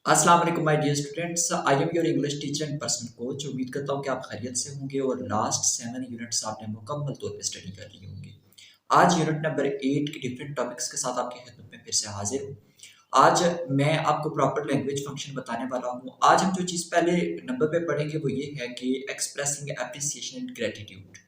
अस्सलाम वालेकुम my dear students, I am your English teacher and personal coach. उम्मीद करता हूँ कि आप खैरियत से होंगे और लास्ट 7 यूनिट्स आपने मुकम्मल तौर पे स्टडी कर लिए होंगे। आज यूनिट नंबर 8 के डिफरेंट टॉपिक्स के साथ आपकी खिदमत में फिर से हाजिर हूँ। आज मैं आपको प्रॉपर लैंग्वेज फंक्शन बताने वाला हूँ। आज हम जो चीज़ पहले नंबर पे पढ़ेंगे वो ये है कि एक्सप्रेसिंग एप्रिसिएशन एंड ग्रेटिट्यूड।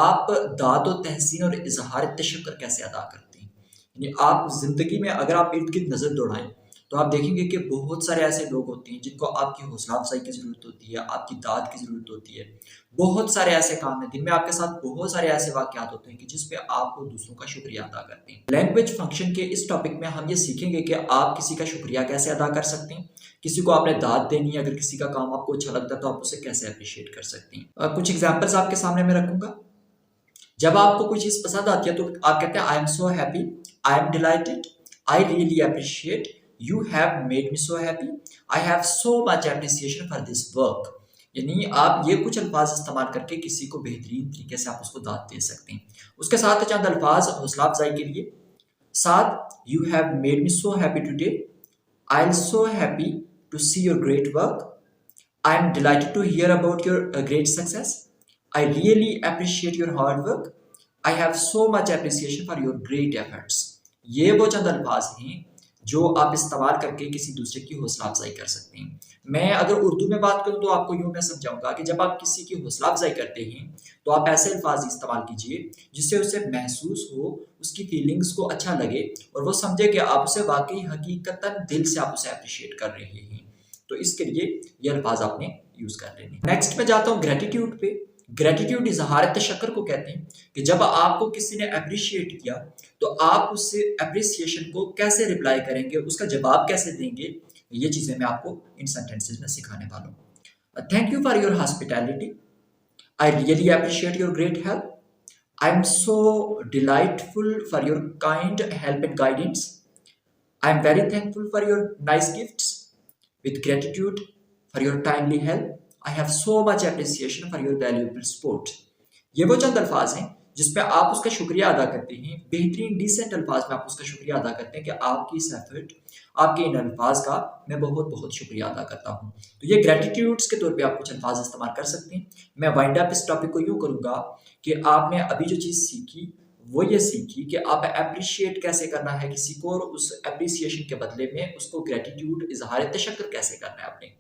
आप दाद और तहसीन और इजहार तशक्कुर कैसे अदा करते हैं। यानी आप ज़िंदगी में अगर आप इर्द गिर्द नज़र दौड़ाएं तो आप देखेंगे कि बहुत सारे ऐसे लोग होते हैं जिनको आपकी हौसला अफजाई की ज़रूरत होती है, आपकी दाद की ज़रूरत होती है। बहुत सारे ऐसे काम हैं, दिन में आपके साथ बहुत सारे ऐसे वाक़यात होते हैं कि जिस पे आप वो दूसरों का शुक्रिया अदा करते हैं। लैंग्वेज फंक्शन के इस टॉपिक में हम ये सीखेंगे कि आप किसी का शुक्रिया कैसे अदा कर सकते हैं, किसी को आपने दाद देनी है, अगर किसी का काम आपको अच्छा लगता है तो आप उसे कैसे अप्रिशिएट कर सकते हैं। कुछ एग्जाम्पल्स आपके सामने मैं रखूंगा। जब आपको कोई चीज़ पसंद आती है तो आप कहते हैं आई am so happy, I am delighted, I really appreciate, you have made me so happy, I have so much appreciation for this work. यानी आप ये कुछ अल्फाज इस्तेमाल करके किसी को बेहतरीन तरीके से आप उसको दाद दे सकते हैं। उसके साथ चंद अल्फाज हौसला अफजाई के लिए, साथ you have made me so happy today, I am so happy to see your great work, I am delighted to hear about your great success. I really appreciate your hard work. I have so much appreciation for your great efforts. ये वो चंद अल्फाज हैं जो आप इस्तेमाल करके किसी दूसरे की हौसला अफजाई कर सकते हैं। मैं अगर उर्दू में बात करूं तो आपको यूं मैं समझाऊंगा कि जब आप किसी की हौसला अफजाई करते हैं तो आप ऐसे अल्फाज इस्तेमाल कीजिए जिससे उसे महसूस हो, उसकी फीलिंग्स को अच्छा लगे और वो समझे कि आप उसे वाकई हकीकतन दिल से आप उसे अप्रिशिएट कर रहे हैं। तो इसके लिए ये अल्फाज आपने यूज कर लेने। नेक्स्ट में जाता हूँ ग्रेटिट्यूड पे। ग्रेटिट्यूड इजहार तशक्कुर को कहते हैं कि जब आपको किसी ने अप्रिशिएट किया तो आप उससे अप्रिसिएशन को कैसे रिप्लाई करेंगे, उसका जवाब कैसे देंगे। ये चीजें मैं आपको इन सेंटेंसेस में सिखाने वाला हूँ। Thank you for your hospitality, I really appreciate your great help, I am so delightful for your kind help and guidance, I am very thankful for your nice gifts, with gratitude for your timely help, I have so much appreciation for your valuable support। ये वो चंद अल्फाज हैं जिसपे आप उसका शुक्रिया अदा करते हैं। बेहतरीन डिसेंट अल्फाज में आप उसका शुक्रिया अदा करते हैं कि आपकी इस एफर्ट, आपके इन अल्फाज का मैं बहुत बहुत शुक्रिया अदा करता हूँ। तो ये ग्रेटिट्यूड्स के तौर पे आप कुछ अल्फाज इस्तेमाल कर सकते हैं। मैं वाइंड अप इस टॉपिक को यूँ करूँगा कि आपने अभी जो चीज़ सीखी वो ये सीखी कि आप अप्रिशिएट कैसे करना है किसी को और उस अप्रिसिएशन के बदले में उसको ग्रेटिट्यूड इजहार तशक्कुर कैसे करना है। अपने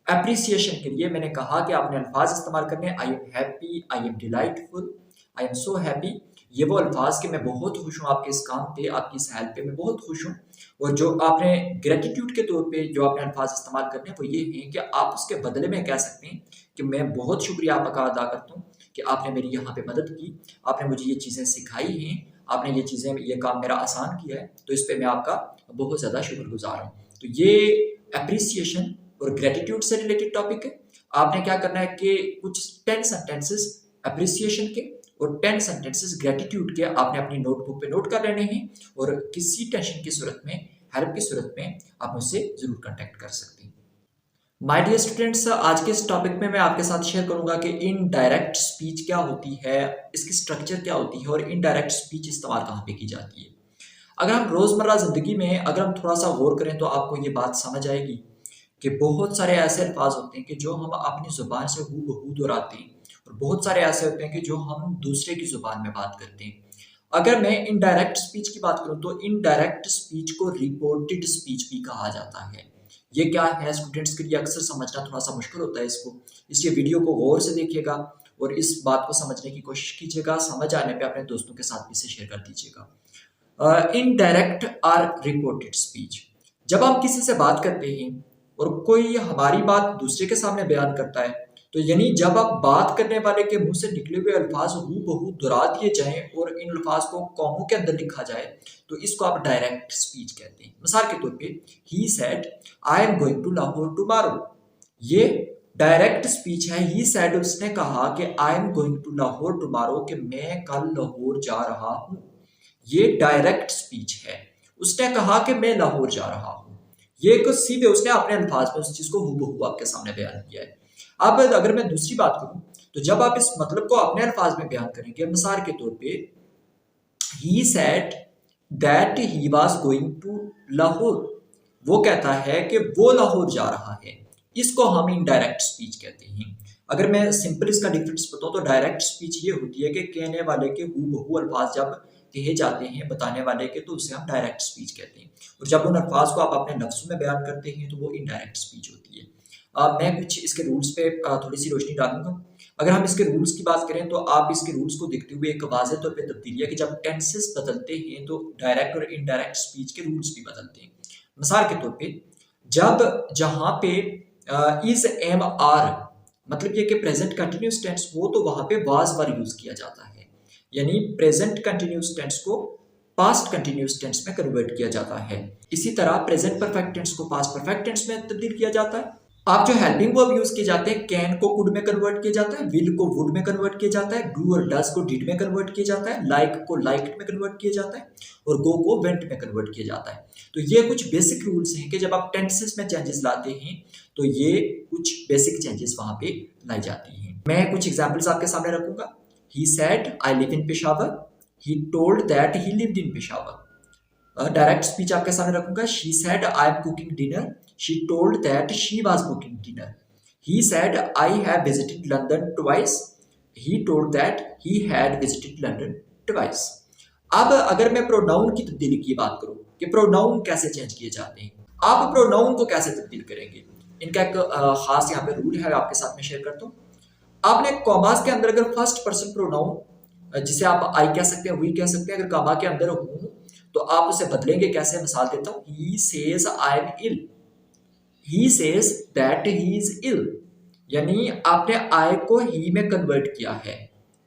अप्रिसिएशन के लिए मैंने कहा कि आपने अल्फाज इस्तेमाल करने हैं। I am happy, I am delightful, I am so happy. ये वो अल्फाज कि मैं बहुत खुश हूँ आपके इस काम पे, आपकी इस हेल्प पे मैं बहुत खुश हूँ। और जो आपने ग्रेटिट्यूड के तौर पे जो आपने अल्फाज इस्तेमाल करने हैं वो ये हैं कि आप उसके बदले में कह सकते हैं कि मैं बहुत शुक्रिया आपका अदा करता हूँ कि आपने मेरी यहाँ पे मदद की, आपने मुझे ये चीज़ें सिखाई हैं, आपने ये चीज़ें, ये काम मेरा आसान किया है, तो इस पे मैं आपका बहुत ज़्यादा शुक्रगुजार हूँ। तो ये अप्रिसिएशन और ग्रेटिट्यूड से रिलेटेड टॉपिक है। आपने क्या करना है कि कुछ 10 सेंटेंसेस अप्रिसिएशन के और 10 सेंटेंसेस ग्रेटिट्यूड के आपने अपनी नोटबुक पे नोट कर लेने हैं और किसी टेंशन की सूरत में, हेल्प की सूरत में आप मुझसे ज़रूर कॉन्टैक्ट कर सकते हैं। माय डियर स्टूडेंट्स, आज के इस टॉपिक में मैं आपके साथ शेयर करूंगा कि इनडायरेक्ट स्पीच क्या होती है, इसकी स्ट्रक्चर क्या होती है और इनडायरेक्ट स्पीच इस्तेमाल कहाँ पे की जाती है। अगर हम रोज़मर्रा ज़िंदगी में अगर हम थोड़ा सा गौर करें तो आपको ये बात समझ आएगी कि बहुत सारे ऐसे अल्फाज होते हैं कि जो हम अपनी ज़ुबान से हूबहू दोहराते हैं और बहुत सारे ऐसे होते हैं कि जो हम दूसरे की ज़ुबान में बात करते हैं। अगर मैं इनडायरेक्ट स्पीच की बात करूं तो इनडायरेक्ट स्पीच को रिपोर्टेड स्पीच भी कहा जाता है। ये क्या है स्टूडेंट्स के लिए अक्सर समझना थोड़ा सा मुश्किल होता है इसको, इसलिए वीडियो को गौर से देखिएगा और इस बात को समझने की कोशिश कीजिएगा। समझ आने पे अपने दोस्तों के साथ भी इसे शेयर कर दीजिएगा। इनडायरेक्ट आर रिपोर्टेड स्पीच, जब हम किसी से बात करते हैं और कोई हमारी बात दूसरे के सामने बयान करता है तो यानी जब आप बात करने वाले के मुंह से निकले हुए अल्फाज हूबहू दोहरा दिए जाएं और इन अल्फाज को कौमों के अंदर लिखा जाए तो इसको आप डायरेक्ट स्पीच कहते हैं। मिसाल के तौर पे he said I am going to Lahore tomorrow, ये डायरेक्ट स्पीच है। ही सेड, उसने कहा कि I am going to Lahore tomorrow, कि मैं कल लाहौर जा रहा हूँ। ये डायरेक्ट स्पीच है। उसने कहा कि मैं लाहौर जा रहा हूँ, ये कुछ सीधे उसने अपने अल्फाज में उस चीज को हूबहू आपके सामने बयान किया है। अब अगर मैं दूसरी बात करूं तो जब आप इस मतलब को अपने अल्फाज में बयान करेंगे, मिसाल के तौर पे he said that he was going to Lahore, वो कहता है कि वो लाहौर जा रहा है, इसको हम इनडायरेक्ट स्पीच कहते हैं। अगर मैं सिंपल इसका डिफरेंस बताऊं तो डायरेक्ट स्पीच ये होती है कि कहने वाले के हूबहू अल्फाज जब कहे जाते हैं बताने वाले के, तो उसे हम डायरेक्ट स्पीच कहते हैं। और जब उन अल्फाज को आप अपने लफ्ज़ों में बयान करते हैं तो वो इनडायरेक्ट स्पीच होती है। मैं कुछ इसके रूल्स पे थोड़ी सी रोशनी डालूंगा। अगर हम इसके रूल्स की बात करें तो आप इसके रूल्स को देखते हुए एक वाज़ेह तौर पे तब्दीली है कि जब टेंसेस बदलते हैं तो डायरेक्ट और इनडायरेक्ट स्पीच के रूल्स भी बदलते हैं। मिसाल के तौर पे जब जहाँ पे इज एम आर मतलब ये कि प्रेजेंट कंटिन्यूस टेंस हो तो वहां पे वाज वर यूज किया जाता है, यानी प्रेजेंट कंटिन्यूस टेंस को पास्ट कंटिन्यूस टेंस में कन्वर्ट किया जाता है। इसी तरह प्रेजेंट परफेक्ट टेंस को पास्ट परफेक्ट टेंस में तब्दील किया जाता है। आप जो हेल्पिंग वर्ब यूज किए जाते हैं, कैन को कुड में कन्वर्ट किया जाता है, विल को वुड में कन्वर्ट किया जाता है, डू और डज को डिड में कन्वर्ट किया जाता है, लाइक को लाइक्ड में कन्वर्ट किया जाता है और गो को वेंट में कन्वर्ट किया जाता है। तो ये कुछ बेसिक रूल्स हैं कि जब आप टेंसेस में चेंजेस लाते हैं तो ये कुछ बेसिक चेंजेस वहां पे लाई जाती हैं। मैं कुछ एग्जांपल्स आपके सामने रखूंगा। ही said I live in Peshawar, he told that he lived in Peshawar. Direct speech आपके सामने रखूंगा। She said I am cooking dinner, she told that she was cooking dinner. He said I have visited London twice, he told that he had visited London twice. अब अगर मैं pronoun की तब्दीली की बात करूं कि प्रोनाउन कैसे चेंज किए जाते हैं, आप प्रोनाउन को कैसे तब्दील करेंगे, इनका एक खास यहाँ पे रूल है, आपके साथ में शेयर करता हूँ। आपने कॉमास के अंदर अगर फर्स्ट पर्सन प्रोनाउन जिसे आप आई कह सकते हैं, वी कह सकते हैं, अगर कॉमा के अंदर हूं तो आप उसे बदलेंगे कैसे। मिसाल देता हूं, he says I am ill, he says that he is ill, यानी आपने आई को ही में कन्वर्ट किया है।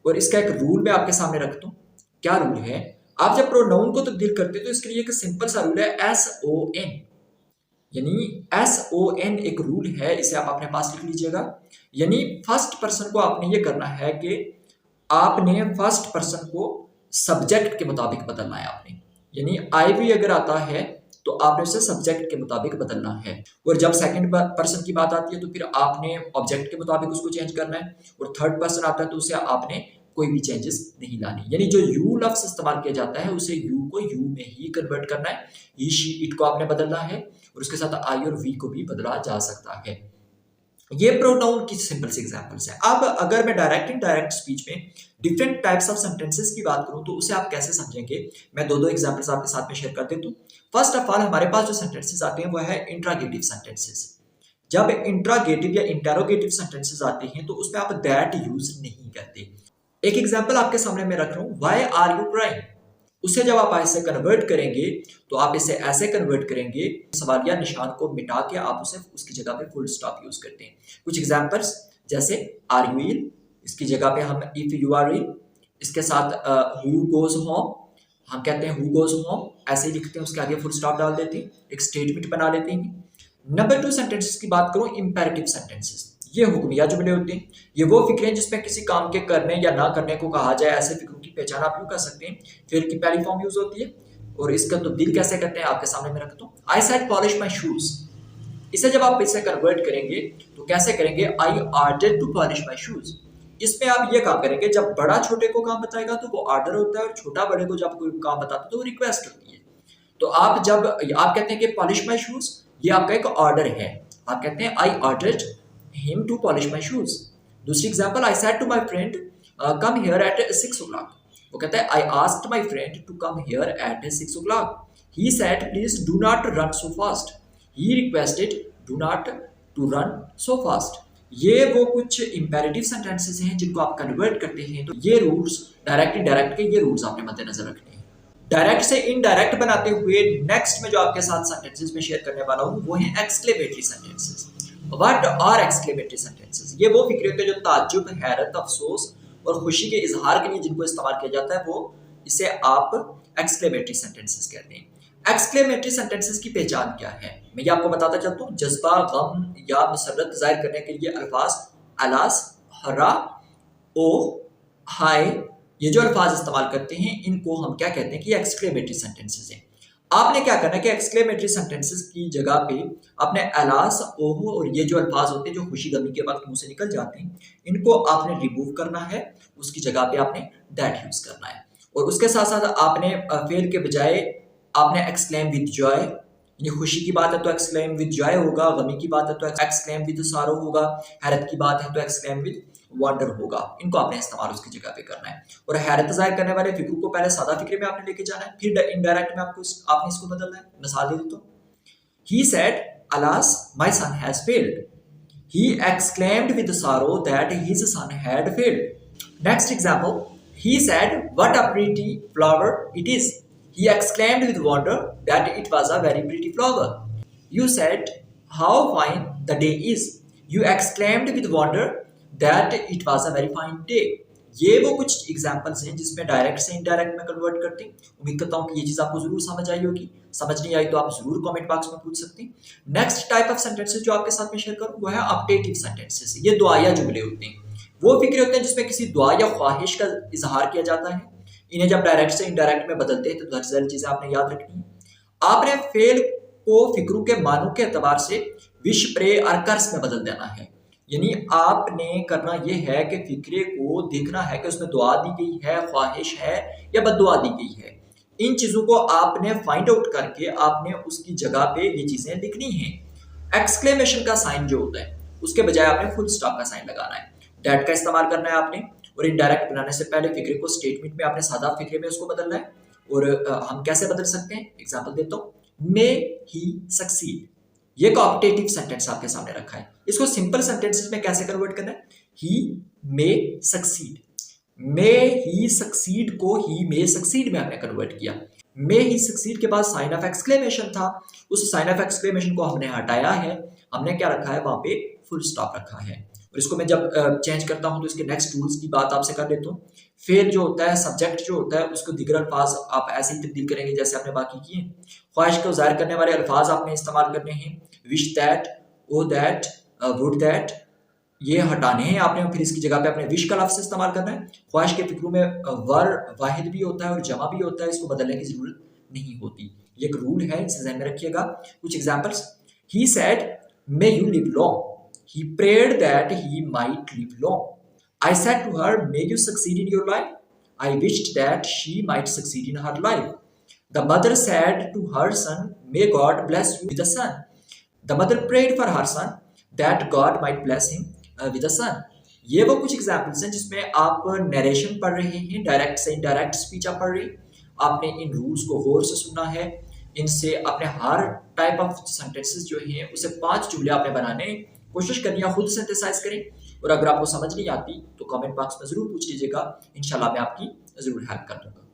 और इसका एक रूल मैं आपके सामने रखता हूं। क्या रूल है, आप जब प्रोनाउन को तब्दील करते हैं तो इसके लिए एक सिंपल सा रूल है SON, यानी SON एक रूल है, इसे आप अपने पास लिख लीजिएगा। यानी फर्स्ट पर्सन को आपने ये करना है कि आपने फर्स्ट पर्सन को सब्जेक्ट के मुताबिक बदलना है आपने, यानी आई भी अगर आता है तो आपने उसे सब्जेक्ट के मुताबिक बदलना है। और जब सेकंड पर्सन की बात आती है तो फिर आपने ऑब्जेक्ट के मुताबिक उसको चेंज करना है। और थर्ड पर्सन आता है तो उसे आपने कोई भी चेंजेस नहीं लानी, यानी जो यू लफ्ज इस्तेमाल किया जाता है उसे यू को यू में ही कन्वर्ट करना है। ही शी इट को आपने बदलना है और उसके साथ आई और वी को भी बदला जा सकता है। ये प्रोनाउन की सिंपल सी एग्जांपल्स हैं। अब अगर मैं डायरेक्ट इनडायरेक्ट स्पीच में डिफरेंट टाइप्स ऑफ सेंटेंसेस की बात करूं तो उसे आप कैसे समझेंगे, मैं दो एग्जांपल्स आपके साथ में शेयर कर देता हूं। फर्स्ट ऑफ ऑल हमारे पास जो सेंटेंसेस आते हैं वो है इंट्रागेटिव सेंटेंसेस। जब इंट्रागेटिव या इंटेरोगेटिव सेंटेंसेस आते हैं तो उसमें आप दैट यूज नहीं करते। एक एग्जांपल आपके सामने मैं रख रहा हूं, व्हाई आर यू क्राइंग, उसे जब आप ऐसे कन्वर्ट करेंगे तो आप इसे ऐसे कन्वर्ट करेंगे, सवालिया निशान को मिटा के आप उसे उसकी जगह पे फुल स्टॉप यूज करते हैं। कुछ एग्जांपल्स जैसे आर यू इल, इसकी जगह पे हम इफ यू आर इल, इसके साथ हु गोज होम, हम कहते हैं हु गोज होम, ऐसे ही लिखते हैं, उसके आगे फुल स्टॉप डाल देते हैं, एक स्टेटमेंट बना लेते हैं। नंबर 2 सेंटेंसेस की बात करूं, इंपेरेटिव सेंटेंसेस। ये हुक्मिया जुमले होते हैं, ये वो फिक्रें जिसमें किसी काम के करने या ना करने को कहा जाए, ऐसे फिक्रों की पहचान आप यूं कर सकते हैं। फिर की पहली फॉर्म यूज होती है और इसका तब्दील कैसे करते हैं आपके सामने मैं रखता हूँ। I said polish my shoes, इसे जब आप इसे कन्वर्ट करेंगे तो कैसे करेंगे, I order to polish my shoes. इसमें आप ये काम करेंगे, जब बड़ा छोटे को काम बताएगा तो वो ऑर्डर होता है और छोटा बड़े को जब कोई काम बताता है तो वो रिक्वेस्ट होती है। तो आप जब आप कहते हैं कि पॉलिश माई शूज, ये आपका एक ऑर्डर है, आप कहते हैं I ordered him to polish my shoes। दूसरी example, I said to my friend come here at 6 o'clock, वो कहता है I asked my friend to come here at 6 o'clock। He said please do not run so fast, he requested do not to run so fast। ये वो कुछ imperative sentences हैं जिनको आप convert करते हैं। तो ये रूल्स डायरेक्ट इनडायरेक्ट के, ये रूल्स आपने मद्देनजर रखने हैं। डायरेक्ट से इनडायरेक्ट बनाते हुए नेक्स्ट में जो आपके साथ सेंटेंसेस में शेयर करने वाला हूँ वो है exclamatory sentences. What are exclamatory sentences? ये वो फिक्रे होते हैं जो ताज्जुब, हैरत, अफसोस और खुशी के इजहार के लिए जिनको इस्तेमाल किया जाता है, वो इसे आप एक्सक्लेमेटरी सेंटेंसेस कहते हैं। एक्सक्लेमेटरी सेंटेंसेस की पहचान क्या है, मैं ये आपको बताता चलता हूँ। जज्बा, गम या मसरत जाहिर करने के लिए अल्फाज अलास, हरा, ओ, हाय, ये जो अल्फाज इस्तेमाल करते हैं इनको हम क्या कहते हैं कि एक्सक्लेमेटरी सेंटेंसेस हैं। आपने क्या करना है कि एक्सक्लेमेटरी सेंटेंसेस की जगह पे आपने अलास, ओहो और ये जो अल्फाज होते हैं जो खुशी गमी के वक्त मुंह से निकल जाते हैं, इनको आपने रिमूव करना है, उसकी जगह पे आपने दैट यूज करना है। और उसके साथ साथ आपने फेल के बजाय आपने एक्सक्लेम विद जॉय यानी खुशी की बात है तो एक्सक्लेम विद जॉय होगा, गमी की बात है तो एक्सक्लेम विद सारो होगा, हैरत की बात है तो एक्सक्लेम विद वंडर होगा। इनको आपने इस्तेमाल उसकी जगह पे करना है। और हैरत जाहिर करने वाले फिक्र को पहले सादा फिक्रे में आपने लेके जाना है, फिर इनडायरेक्ट में आपने इसको बदलना है। मिसाल दे देता हूँ, he said, alas, my son has failed. He exclaimed with sorrow that his son had failed. Next example, he said, what a pretty flower it is. He exclaimed with wonder that it was a very pretty flower. You said, how fine the day is. You exclaimed with wonder that it was a very fine day. ये वो कुछ examples हैं जिसमें direct से indirect में convert करते हैं। उम्मीद करता हूँ कि ये चीज़ आपको जरूर समझ आई होगी। समझ नहीं आई तो आप जरूर कमेंट बॉक्स में पूछ सकते हैं। नेक्स्ट टाइप ऑफ सेंटेंसेस जो आपके साथ में शेयर करूँ वो है ऑप्टेटिव सेंटेंसेस। ये दुआया जुमले होते हैं, वो फिक्रे होते हैं जिसमें किसी दुआ या ख्वाहिश का इजहार किया जाता है। इन्हें जब डायरेक्ट से इनडायरेक्ट में बदलते हैं तो दरअसल सारी चीज़ें आपने याद रखनी है। आपने फेल को फिक्रों के मानों के एतबार से विश, प्रे और कर्स में बदल देना है। यानी आपने करना यह है कि फिक्रे को देखना है कि उसमें दुआ दी गई है, ख्वाहिश है या बद्दुआ दी गई है। इन चीज़ों को आपने फाइंड आउट करके आपने उसकी जगह पे ये चीज़ें लिखनी हैं। एक्सक्लेमेशन का साइन जो होता है उसके बजाय आपने फुल स्टॉप का साइन लगाना है। डैट का इस्तेमाल करना है आपने। और इनडायरेक्ट बनाने से पहले फिक्रे को स्टेटमेंट में आपने सादा फिक्रे में उसको बदलना है। और हम कैसे बदल सकते हैं, एग्जाम्पल देता हूँ, मे ही सक्सीड। ये कॉम्पिटेटिव सेंटेंस आपके सामने रखा है, इसको सिंपल सेंटेंसेस में कैसे कन्वर्ट करना है। ही मे सक्सीड, मे ही सक्सीड को ही मे सक्सीड में हमने कन्वर्ट किया। मे ही सक्सीड के बाद साइन ऑफ एक्सक्लेमेशन था, उस साइन ऑफ एक्सक्लेमेशन को हमने हटाया है, हमने क्या रखा है वहां पे फुल स्टॉप रखा है। और इसको मैं जब चेंज करता हूं तो इसके नेक्स्ट रूल्स की बात आपसे कर लेता हूँ। फेल जो होता है, सब्जेक्ट जो होता है, उसको दीगर अल्फाज आप ऐसे ही तब्दील करेंगे जैसे आपने बाकी किए। ख्वाहिश को जाहिर करने वाले अल्फाज आपने इस्तेमाल करने हैं, wish that, oh that, would that, ये हटाने हैं आपने। फिर इसकी जगह पे अपने विश का लफ्ज़ इस्तेमाल करना है। ख्वाहिश के फिक्रों में वर वाहिद भी होता है और जमा भी होता है, इसको बदलने की जरूरत नहीं होती। ये एक रूल है, इसे ध्यान में रखिएगा। कुछ examples, he said may you live long, he prayed that he might live long. I said to her, may you succeed in your life. I wished that she might succeed in her life. The mother said to her son, may God bless you with a son. The mother prayed for her son that God might bless him with a son. ये वो कुछ examples हैं जिसमें आप narration पढ़ रहे हैं, direct से इनडायरेक्ट स्पीच आप पढ़ रहे हैं। आपने इन रूल्स को गौर से सुनना है। इनसे अपने हर टाइप ऑफ सेंटेंसेस जो हैं उसे 5 जुमले आपने बनाने कोशिश करनी है, खुद सिंथेसाइज करें। और अगर आपको समझ नहीं आती तो कमेंट बॉक्स में जरूर पूछ लीजिएगा, इंशाल्लाह मैं आपकी जरूर हेल्प कर दूंगा।